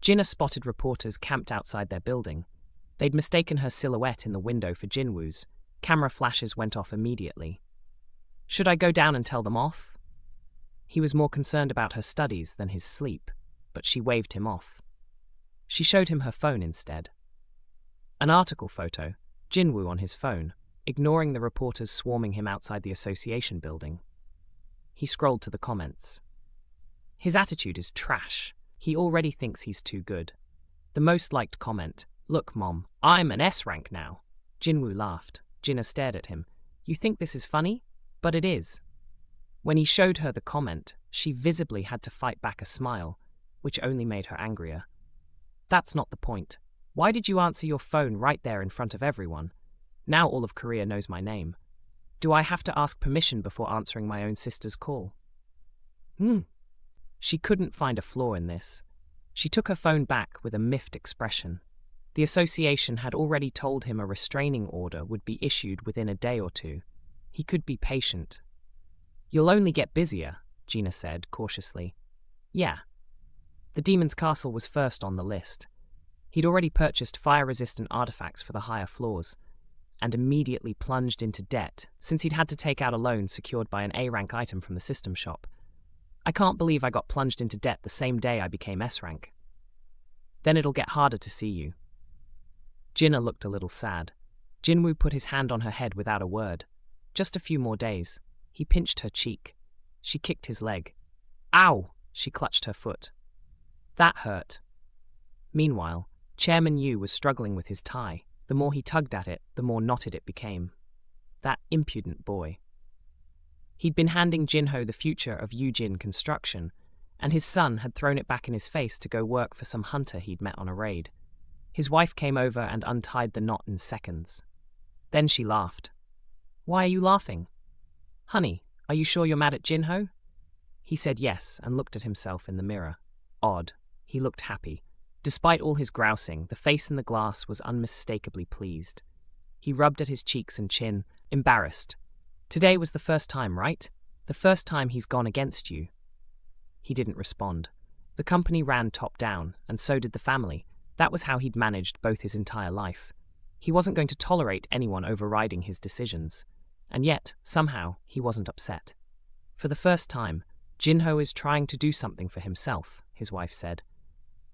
Jinna spotted reporters camped outside their building. They'd mistaken her silhouette in the window for Jin-Woo's. Camera flashes went off immediately. Should I go down and tell them off? He was more concerned about her studies than his sleep, but she waved him off. She showed him her phone instead. An article photo, Jin-Woo on his phone, ignoring the reporters swarming him outside the association building. He scrolled to the comments. His attitude is trash. He already thinks he's too good. The most liked comment, "Look, Mom, I'm an S rank now." Jin-Woo laughed. Jinna stared at him. "You think this is funny? But it is." When he showed her the comment, she visibly had to fight back a smile, which only made her angrier. "That's not the point. Why did you answer your phone right there in front of everyone? Now all of Korea knows my name. Do I have to ask permission before answering my own sister's call?" She couldn't find a flaw in this. She took her phone back with a miffed expression. The association had already told him a restraining order would be issued within a day or two. He could be patient. "You'll only get busier," Gina said cautiously. "Yeah." The demon's castle was first on the list. He'd already purchased fire-resistant artifacts for the higher floors, and immediately plunged into debt since he'd had to take out a loan secured by an A-rank item from the system shop. "I can't believe I got plunged into debt the same day I became S-rank." "Then it'll get harder to see you." Jinna looked a little sad. Jin-Woo put his hand on her head without a word. Just a few more days. He pinched her cheek. She kicked his leg. "Ow!" She clutched her foot. That hurt. Meanwhile, Chairman Yu was struggling with his tie. The more he tugged at it, the more knotted it became. That impudent boy. He'd been handing Jinho the future of Yujin construction, and his son had thrown it back in his face to go work for some hunter he'd met on a raid. His wife came over and untied the knot in seconds. Then she laughed. "Why are you laughing?" "Honey, are you sure you're mad at Jinho?" He said yes and looked at himself in the mirror. Odd. He looked happy. Despite all his grousing, the face in the glass was unmistakably pleased. He rubbed at his cheeks and chin, embarrassed. "Today was the first time, right? The first time he's gone against you." He didn't respond. The company ran top down, and so did the family. That was how he'd managed both his entire life. He wasn't going to tolerate anyone overriding his decisions. And yet, somehow, he wasn't upset. "For the first time, Jinho is trying to do something for himself," his wife said.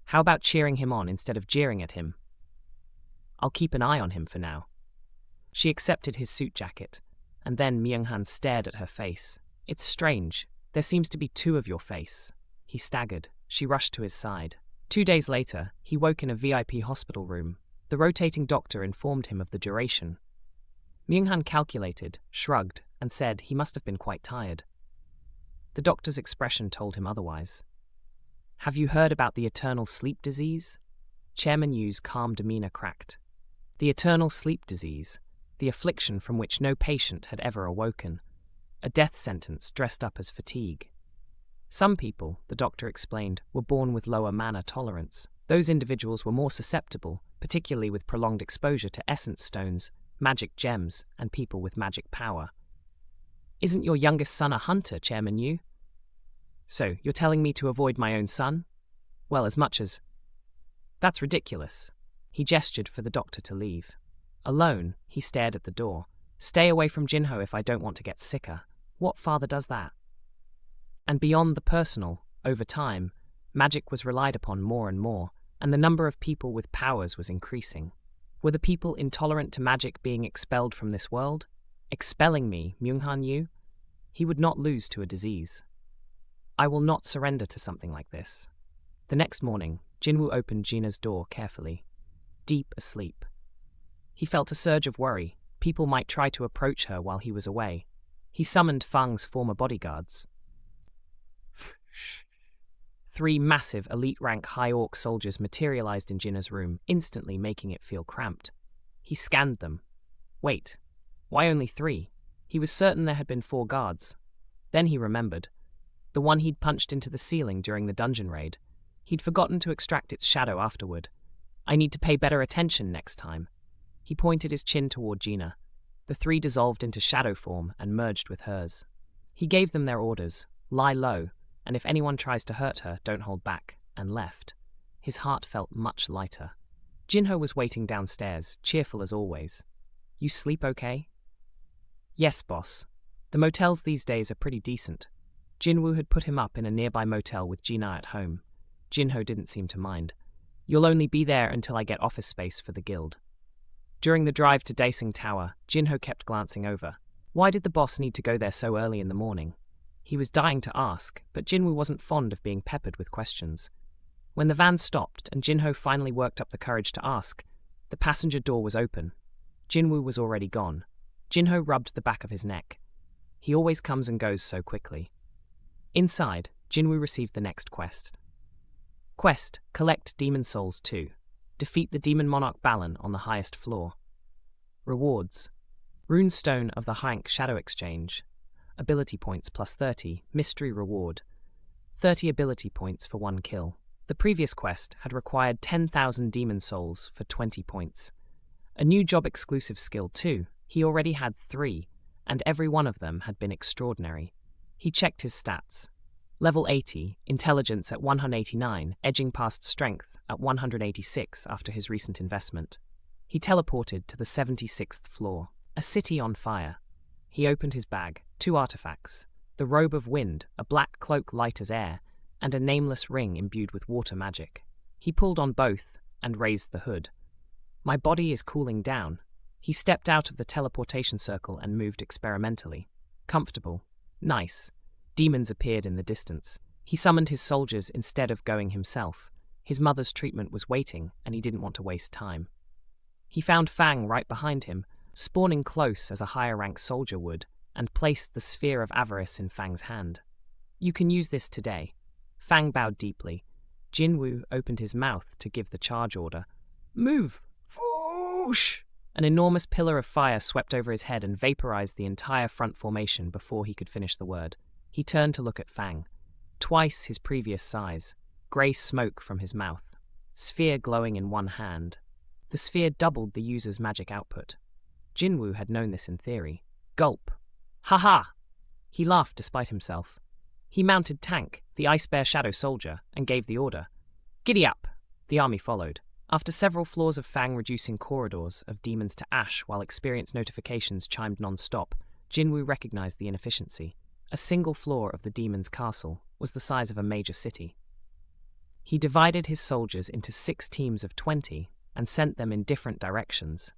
"How about cheering him on instead of jeering at him?" "I'll keep an eye on him for now." She accepted his suit jacket, and then Myung-han stared at her face. "It's strange. There seems to be two of your face." He staggered. She rushed to his side. 2 days later, he woke in a VIP hospital room. The rotating doctor informed him of the duration. Myung-han calculated, shrugged, and said he must have been quite tired. The doctor's expression told him otherwise. "Have you heard about the eternal sleep disease?" Chairman Yu's calm demeanor cracked. The eternal sleep disease, the affliction from which no patient had ever awoken. A death sentence dressed up as fatigue. Some people, the doctor explained, were born with lower mana tolerance. Those individuals were more susceptible, particularly with prolonged exposure to essence stones, magic gems, and people with magic power. "Isn't your youngest son a hunter, Chairman Yu?" "So, you're telling me to avoid my own son?" "Well, as much as—" "That's ridiculous." He gestured for the doctor to leave. Alone, he stared at the door. "Stay away from Jinho if I don't want to get sicker. What father does that?" And beyond the personal, over time, magic was relied upon more and more, and the number of people with powers was increasing. Were the people intolerant to magic being expelled from this world? Expelling me, Myung-han Yu? He would not lose to a disease. "I will not surrender to something like this." The next morning, Jin-Woo opened Gina's door carefully. Deep asleep. He felt a surge of worry. People might try to approach her while he was away. He summoned Fang's former bodyguards. 3 massive elite-rank High Orc soldiers materialized in Jinna's room, instantly making it feel cramped. He scanned them. Wait, why only 3? He was certain there had been 4 guards. Then he remembered. The one he'd punched into the ceiling during the dungeon raid. He'd forgotten to extract its shadow afterward. "I need to pay better attention next time." He pointed his chin toward Gina. The 3 dissolved into shadow form and merged with hers. He gave them their orders: lie low, and if anyone tries to hurt her, don't hold back, and left. His heart felt much lighter. Jin-Ho was waiting downstairs, cheerful as always. "You sleep okay?" "Yes, boss. The motels these days are pretty decent." Jin-Woo had put him up in a nearby motel with Gina at home. Jin-Ho didn't seem to mind. "You'll only be there until I get office space for the guild." During the drive to Daesing Tower, Jin-Ho kept glancing over. Why did the boss need to go there so early in the morning? He was dying to ask, but Jin-Woo wasn't fond of being peppered with questions. When the van stopped and Jin-Ho finally worked up the courage to ask, the passenger door was open. Jin-Woo was already gone. Jin-Ho rubbed the back of his neck. He always comes and goes so quickly. Inside, Jin-Woo received the next quest. Quest: Collect Demon Souls 2. Defeat the Demon Monarch Balan on the highest floor. Rewards: Runestone of the Hank Shadow Exchange. Ability points plus 30, mystery reward. 30 ability points for 1 kill. The previous quest had required 10,000 demon souls for 20 points. A new job exclusive skill too. He already had 3, and every one of them had been extraordinary. He checked his stats. Level 80, intelligence at 189, edging past strength at 186 after his recent investment. He teleported to the 76th floor. A city on fire. He opened his bag. 2 artifacts. The Robe of Wind, a black cloak light as air, and a nameless ring imbued with water magic. He pulled on both and raised the hood. "My body is cooling down." He stepped out of the teleportation circle and moved experimentally. Comfortable. Nice. Demons appeared in the distance. He summoned his soldiers instead of going himself. His mother's treatment was waiting, and he didn't want to waste time. He found Fang right behind him, spawning close as a higher-ranked soldier would, and placed the Sphere of Avarice in Fang's hand. "You can use this today." Fang bowed deeply. Jin-Woo opened his mouth to give the charge order. "Move!" Whoosh! An enormous pillar of fire swept over his head and vaporized the entire front formation before he could finish the word. He turned to look at Fang. Twice his previous size. Grey smoke from his mouth. Sphere glowing in one hand. The sphere doubled the user's magic output. Jin-Woo had known this in theory. Gulp. "Ha-ha!" He laughed despite himself. He mounted Tank, the Ice Bear Shadow Soldier, and gave the order. "Giddy up!" The army followed. After several floors of Fang reducing corridors of demons to ash while experience notifications chimed non-stop, Jin-Woo recognized the inefficiency. A single floor of the demon's castle was the size of a major city. He divided his soldiers into 6 teams of 20 and sent them in different directions.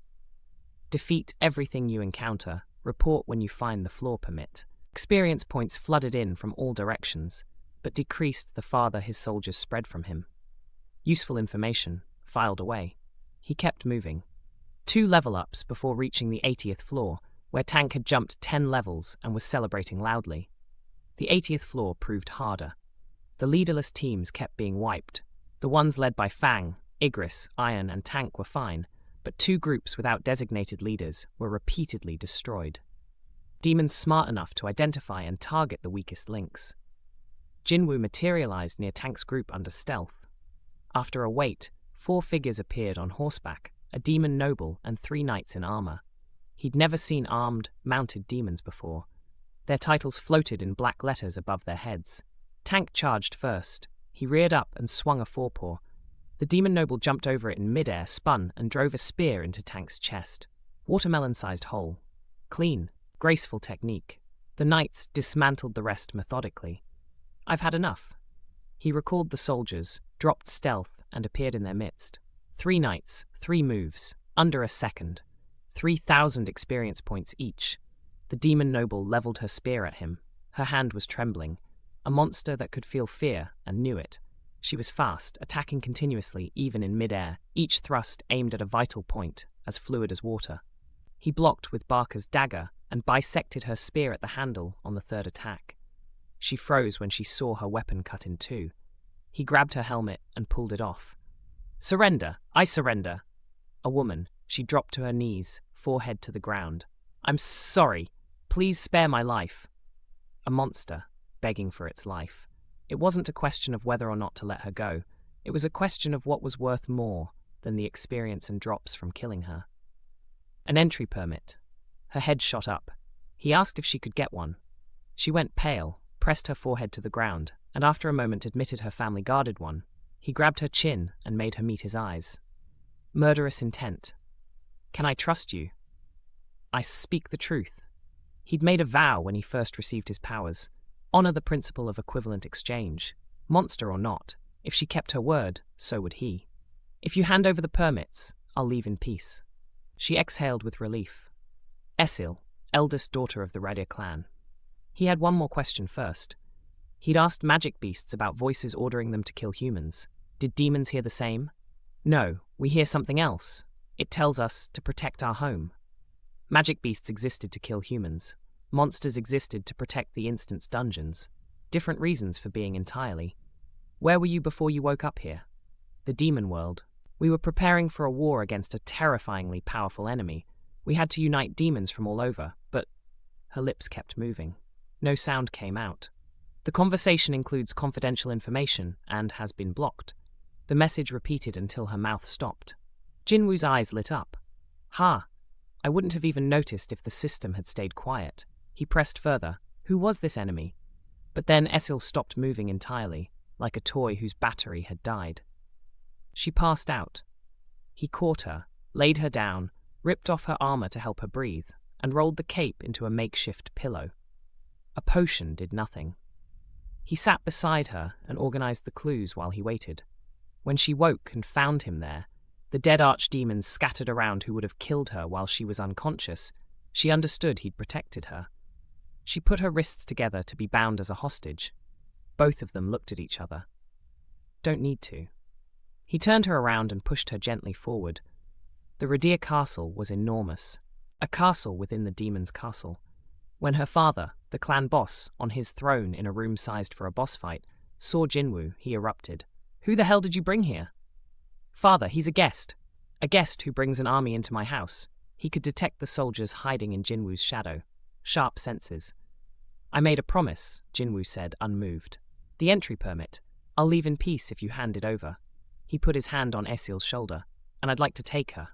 Defeat everything you encounter. Report when you find the floor permit. Experience points flooded in from all directions, but decreased the farther his soldiers spread from him. Useful information, filed away. He kept moving. 2 level-ups before reaching the 80th floor, where Tank had jumped 10 levels and was celebrating loudly. The 80th floor proved harder. The leaderless teams kept being wiped. The ones led by Fang, Igris, Iron, and Tank were fine, but 2 groups without designated leaders were repeatedly destroyed. Demons smart enough to identify and target the weakest links. Jin-Woo materialized near Tank's group under stealth. After a wait, 4 figures appeared on horseback, a demon noble and 3 knights in armor. He'd never seen armed, mounted demons before. Their titles floated in black letters above their heads. Tank charged first. He reared up and swung a forepaw. The demon noble jumped over it in midair, spun, and drove a spear into Tank's chest. Watermelon-sized hole. Clean, graceful technique. The knights dismantled the rest methodically. "I've had enough." He recalled the soldiers, dropped stealth, and appeared in their midst. 3 knights, 3 moves, under a second. 3,000 experience points each. The demon noble leveled her spear at him. Her hand was trembling. A monster that could feel fear and knew it. She was fast, attacking continuously, even in midair, each thrust aimed at a vital point, as fluid as water. He blocked with Barker's dagger and bisected her spear at the handle on the 3rd attack. She froze when she saw her weapon cut in 2. He grabbed her helmet and pulled it off. "Surrender! I surrender!" A woman. She dropped to her knees, forehead to the ground. "I'm sorry. Please spare my life." A monster, begging for its life. It wasn't a question of whether or not to let her go. It was a question of what was worth more than the experience and drops from killing her. An entry permit. Her head shot up. He asked if she could get one. She went pale, pressed her forehead to the ground, and after a moment admitted her family guarded one. He grabbed her chin and made her meet his eyes. Murderous intent. Can I trust you? I speak the truth. He'd made a vow when he first received his powers. Honor the principle of equivalent exchange. Monster or not, if she kept her word, so would he. If you hand over the permits, I'll leave in peace. She exhaled with relief. Esil, eldest daughter of the Radir Clan. He had one more question first. He'd asked magic beasts about voices ordering them to kill humans. Did demons hear the same? No, we hear something else. It tells us to protect our home. Magic beasts existed to kill humans. Monsters existed to protect the instant's dungeons. Different reasons for being entirely. Where were you before you woke up here? The demon world. We were preparing for a war against a terrifyingly powerful enemy. We had to unite demons from all over, but her lips kept moving. No sound came out. The conversation includes confidential information and has been blocked. The message repeated until her mouth stopped. Jin-Woo's eyes lit up. Ha! I wouldn't have even noticed if the system had stayed quiet. He pressed further. Who was this enemy? But then Esil stopped moving entirely, like a toy whose battery had died. She passed out. He caught her, laid her down, ripped off her armor to help her breathe, and rolled the cape into a makeshift pillow. A potion did nothing. He sat beside her and organized the clues while he waited. When she woke and found him there, the dead archdemons scattered around who would have killed her while she was unconscious, she understood he'd protected her. She put her wrists together to be bound as a hostage. Both of them looked at each other. Don't need to. He turned her around and pushed her gently forward. The Radir castle was enormous, a castle within the demon's castle. When her father, the clan boss, on his throne in a room sized for a boss fight, saw Jin-Woo, he erupted. Who the hell did you bring here? Father, he's a guest who brings an army into my house. He could detect the soldiers hiding in Jin-Woo's shadow. Sharp senses. I made a promise, Jin-Woo said, unmoved. The entry permit. I'll leave in peace if you hand it over. He put his hand on Esil's shoulder, and I'd like to take her.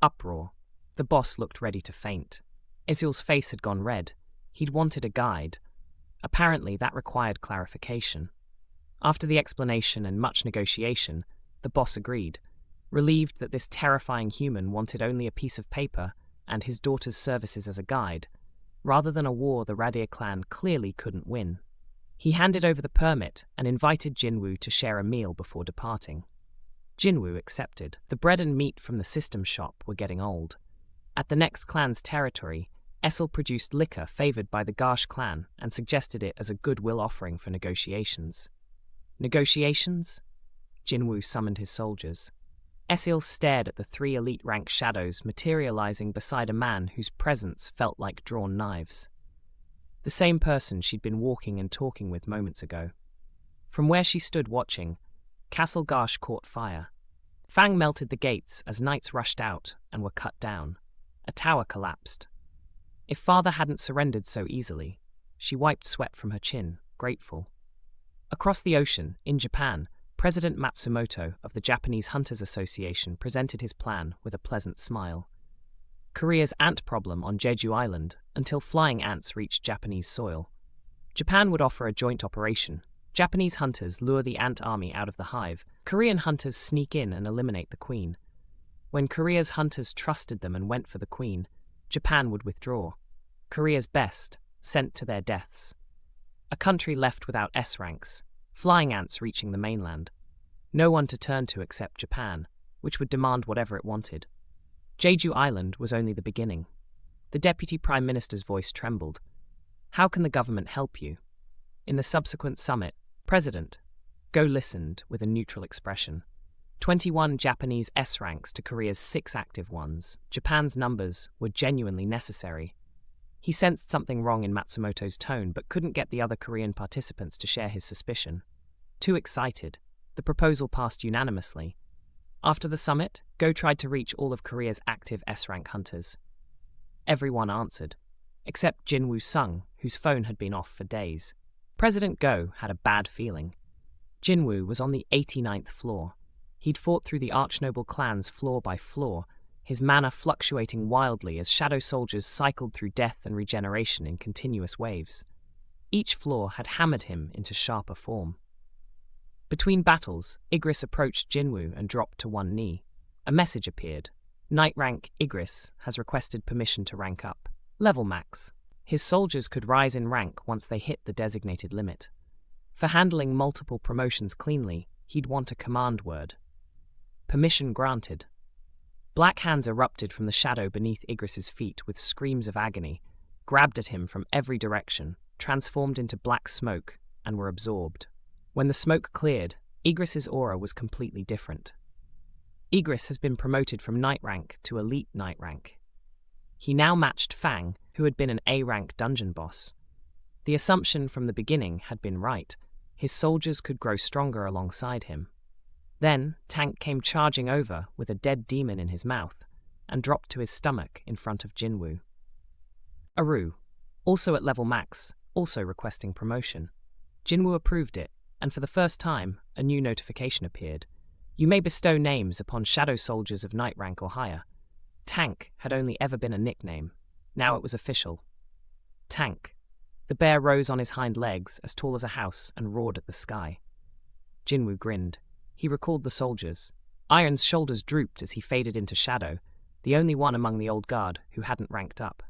Uproar. The boss looked ready to faint. Esil's face had gone red. He'd wanted a guide. Apparently that required clarification. After the explanation and much negotiation, the boss agreed, relieved that this terrifying human wanted only a piece of paper and his daughter's services as a guide, rather than a war the Radir clan clearly couldn't win. He handed over the permit and invited Jin-Woo to share a meal before departing. Jin-Woo accepted. The bread and meat from the system shop were getting old. At the next clan's territory, Esil produced liquor favored by the Garsh clan and suggested it as a goodwill offering for negotiations. Negotiations? Jin-Woo summoned his soldiers. Esil stared at the 3 elite rank shadows materializing beside a man whose presence felt like drawn knives. The same person she'd been walking and talking with moments ago. From where she stood watching, Castle Garsh caught fire. Fang melted the gates as knights rushed out and were cut down. A tower collapsed. If father hadn't surrendered so easily, she wiped sweat from her chin, grateful. Across the ocean, in Japan, President Matsumoto of the Japanese Hunters Association presented his plan with a pleasant smile. Korea's ant problem on Jeju Island until flying ants reached Japanese soil. Japan would offer a joint operation. Japanese hunters lure the ant army out of the hive. Korean hunters sneak in and eliminate the queen. When Korea's hunters trusted them and went for the queen, Japan would withdraw. Korea's best, sent to their deaths. A country left without S ranks, flying ants reaching the mainland. No one to turn to except Japan, which would demand whatever it wanted. Jeju Island was only the beginning. The Deputy Prime Minister's voice trembled. How can the government help you? In the subsequent summit, President Go listened with a neutral expression. 21 Japanese S ranks to Korea's 6 active ones. Japan's numbers were genuinely necessary. He sensed something wrong in Matsumoto's tone but couldn't get the other Korean participants to share his suspicion. Too excited, the proposal passed unanimously. After the summit, Go tried to reach all of Korea's active S-rank hunters. Everyone answered, except Jin-Woo Sung, whose phone had been off for days. President Go had a bad feeling. Jin-Woo was on the 89th floor. He'd fought through the archnoble clans floor by floor, his mana fluctuating wildly as shadow soldiers cycled through death and regeneration in continuous waves. Each floor had hammered him into sharper form. Between battles, Igris approached Jin-Woo and dropped to one knee. A message appeared. Knight rank Igris has requested permission to rank up. Level max. His soldiers could rise in rank once they hit the designated limit. For handling multiple promotions cleanly, he'd want a command word. Permission granted. Black hands erupted from the shadow beneath Igris's feet with screams of agony, grabbed at him from every direction, transformed into black smoke, and were absorbed. When the smoke cleared, Igris's aura was completely different. Igris has been promoted from Knight rank to Elite Knight rank. He now matched Fang, who had been an A-rank dungeon boss. The assumption from the beginning had been right. His soldiers could grow stronger alongside him. Then, Tank came charging over with a dead demon in his mouth and dropped to his stomach in front of Jin-Woo. Aru, also at level max, also requesting promotion. Jin-Woo approved it, and for the first time, a new notification appeared. You may bestow names upon shadow soldiers of Knight rank or higher. Tank had only ever been a nickname. Now it was official. Tank. The bear rose on his hind legs, as tall as a house, and roared at the sky. Jin-Woo grinned. He recalled the soldiers. Iron's shoulders drooped as he faded into shadow, the only one among the old guard who hadn't ranked up.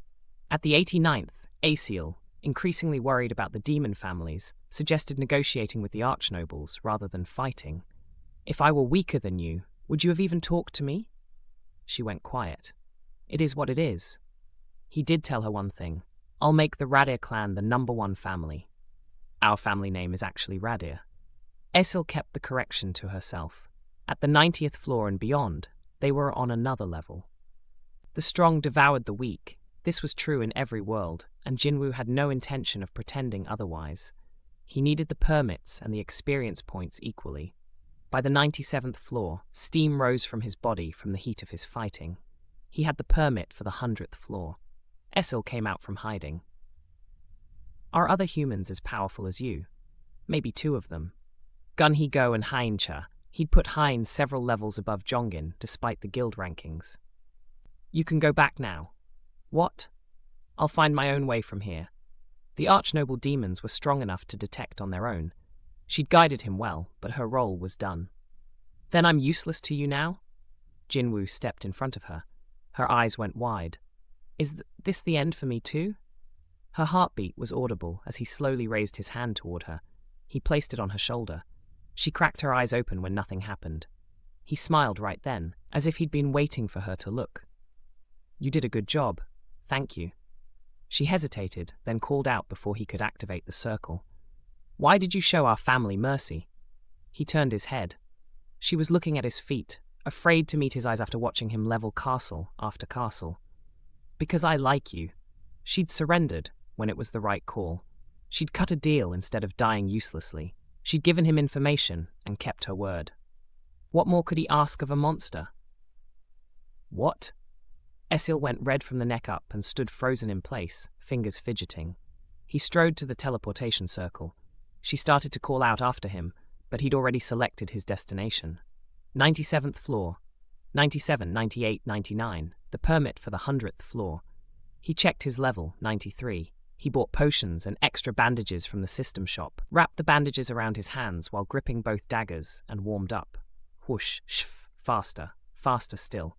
At the 89th, Esil, increasingly worried about the demon families, suggested negotiating with the archnobles rather than fighting. If I were weaker than you, would you have even talked to me? She went quiet. It is what it is. He did tell her one thing. I'll make the Radir Clan the #1 family. Our family name is actually Radir. Esil kept the correction to herself. At the 90th floor and beyond, they were on another level. The strong devoured the weak. This was true in every world, and Jin-Woo had no intention of pretending otherwise. He needed the permits and the experience points equally. By the 97th floor, steam rose from his body from the heat of his fighting. He had the permit for the 100th floor. Esil came out from hiding. Are other humans as powerful as you? Maybe 2 of them. Gun-He-Go and Hein-Cha. He'd put Hein several levels above Jongin, despite the guild rankings. You can go back now. What? I'll find my own way from here. The archnoble demons were strong enough to detect on their own. She'd guided him well, but her role was done. Then I'm useless to you now? Jin-Woo stepped in front of her. Her eyes went wide. Is this the end for me too? Her heartbeat was audible as he slowly raised his hand toward her. He placed it on her shoulder. She cracked her eyes open when nothing happened. He smiled right then, as if he'd been waiting for her to look. You did a good job. Thank you. She hesitated, then called out before he could activate the circle. Why did you show our family mercy? He turned his head. She was looking at his feet, afraid to meet his eyes after watching him level castle after castle. Because I like you. She'd surrendered when it was the right call. She'd cut a deal instead of dying uselessly. She'd given him information and kept her word. What more could he ask of a monster? What? Esil went red from the neck up and stood frozen in place, fingers fidgeting. He strode to the teleportation circle. She started to call out after him, but he'd already selected his destination. 97th floor. 97, 98, 99. The permit for the 100th floor. He checked his level, 93. He bought potions and extra bandages from the system shop, wrapped the bandages around his hands while gripping both daggers, and warmed up. Whoosh, shf, faster, faster still.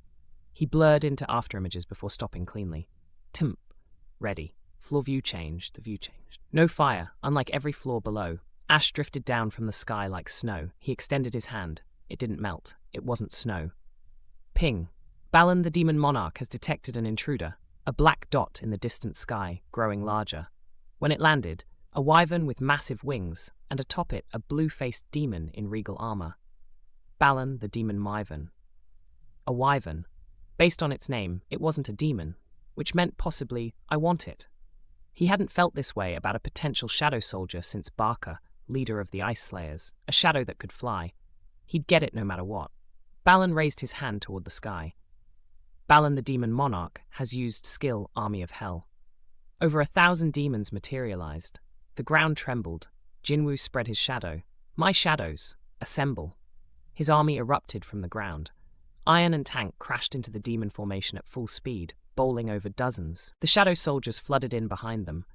He blurred into afterimages before stopping cleanly. Timp. Ready. Floor view changed, the view changed. No fire, unlike every floor below. Ash drifted down from the sky like snow. He extended his hand. It didn't melt. It wasn't snow. Ping. Balan the Demon Monarch has detected an intruder, a black dot in the distant sky, growing larger. When it landed, a wyvern with massive wings, and atop it a blue-faced demon in regal armor. Balan the Demon Wyvern. A wyvern. Based on its name, it wasn't a demon, which meant possibly, I want it. He hadn't felt this way about a potential shadow soldier since Barker, leader of the Ice Slayers, a shadow that could fly. He'd get it no matter what. Balan raised his hand toward the sky. Balan the Demon Monarch has used skill Army of Hell. Over 1,000 demons materialized. The ground trembled. Jin-Woo spread his shadow. My shadows. Assemble. His army erupted from the ground. Iron and Tank crashed into the demon formation at full speed, bowling over dozens. The shadow soldiers flooded in behind them.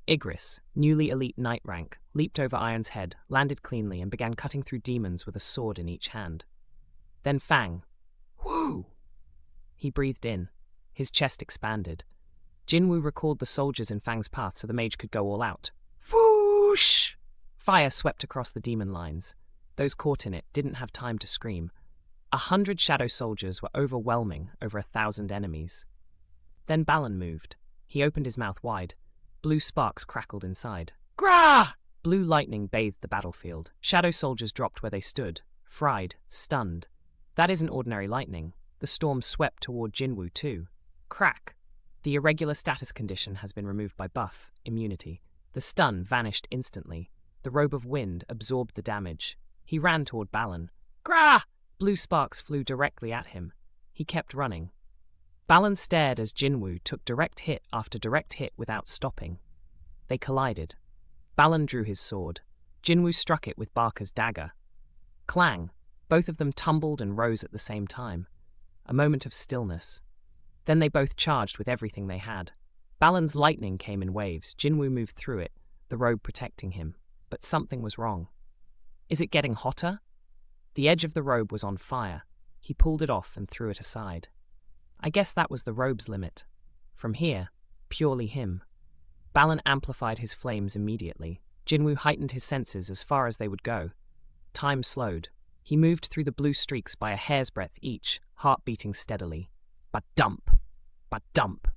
Igris, newly elite knight rank, leaped over Iron's head, landed cleanly, and began cutting through demons with a sword in each hand. Then Fang. Whoo! He breathed in. His chest expanded. Jin-Woo recalled the soldiers in Fang's path so the mage could go all out. Whoosh! Fire swept across the demon lines. Those caught in it didn't have time to scream. 100 shadow soldiers were overwhelming over 1,000 enemies. Then Balan moved. He opened his mouth wide. Blue sparks crackled inside. Grah! Blue lightning bathed the battlefield. Shadow soldiers dropped where they stood, fried, stunned. That isn't ordinary lightning. The storm swept toward Jin-Woo too. Crack! The irregular status condition has been removed by buff, immunity. The stun vanished instantly. The robe of wind absorbed the damage. He ran toward Balan. Grah! Blue sparks flew directly at him. He kept running. Balan stared as Jin-Woo took direct hit after direct hit without stopping. They collided. Balan drew his sword. Jin-Woo struck it with Barker's dagger. Clang! Both of them tumbled and rose at the same time. A moment of stillness. Then they both charged with everything they had. Balan's lightning came in waves. Jin-Woo moved through it, the robe protecting him. But something was wrong. Is it getting hotter? The edge of the robe was on fire. He pulled it off and threw it aside. I guess that was the robe's limit. From here, purely him. Balan amplified his flames immediately. Jin-Woo heightened his senses as far as they would go. Time slowed. He moved through the blue streaks by a hair's breadth each, heart beating steadily. But dump! But dump!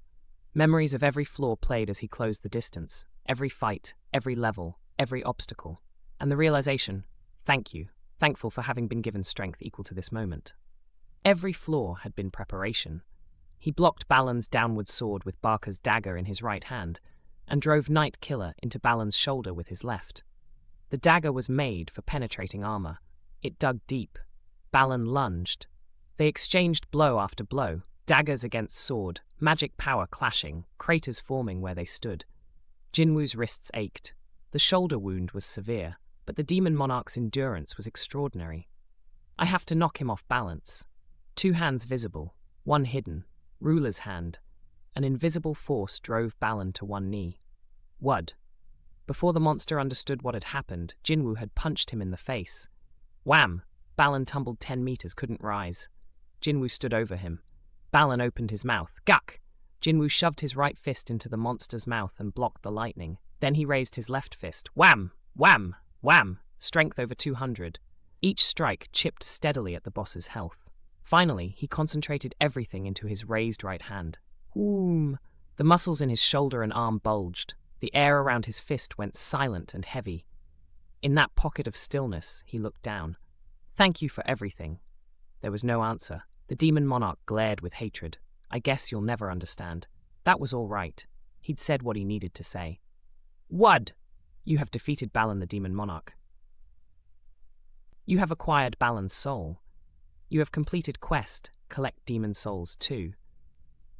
Memories of every floor played as he closed the distance. Every fight, every level, every obstacle. And the realization, thank you, thankful for having been given strength equal to this moment. Every flaw had been preparation. He blocked Balan's downward sword with Barker's dagger in his right hand, and drove Night Killer into Balan's shoulder with his left. The dagger was made for penetrating armor. It dug deep. Balan lunged. They exchanged blow after blow, daggers against sword, magic power clashing, craters forming where they stood. Jin-Woo's wrists ached. The shoulder wound was severe, but the Demon Monarch's endurance was extraordinary. I have to knock him off balance. 2 hands visible, 1 hidden, ruler's hand. An invisible force drove Balan to 1 knee. Wud. Before the monster understood what had happened, Jin-Woo had punched him in the face. Wham! Balan tumbled 10 meters, couldn't rise. Jin-Woo stood over him. Balan opened his mouth. Guk! Jin-Woo shoved his right fist into the monster's mouth and blocked the lightning. Then he raised his left fist. Wham! Wham! Wham! Strength over 200. Each strike chipped steadily at the boss's health. Finally, he concentrated everything into his raised right hand. Whoom! The muscles in his shoulder and arm bulged. The air around his fist went silent and heavy. In that pocket of stillness, he looked down. Thank you for everything. There was no answer. The Demon Monarch glared with hatred. I guess you'll never understand. That was all right. He'd said what he needed to say. Wud! You have defeated Balan the Demon Monarch. You have acquired Balan's soul. You have completed quest, collect demon souls too.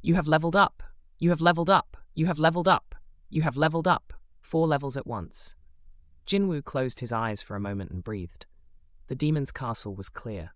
You have leveled up. You have leveled up. You have leveled up. You have leveled up. 4 levels at once. Jin-Woo closed his eyes for a moment and breathed. The demon's castle was clear.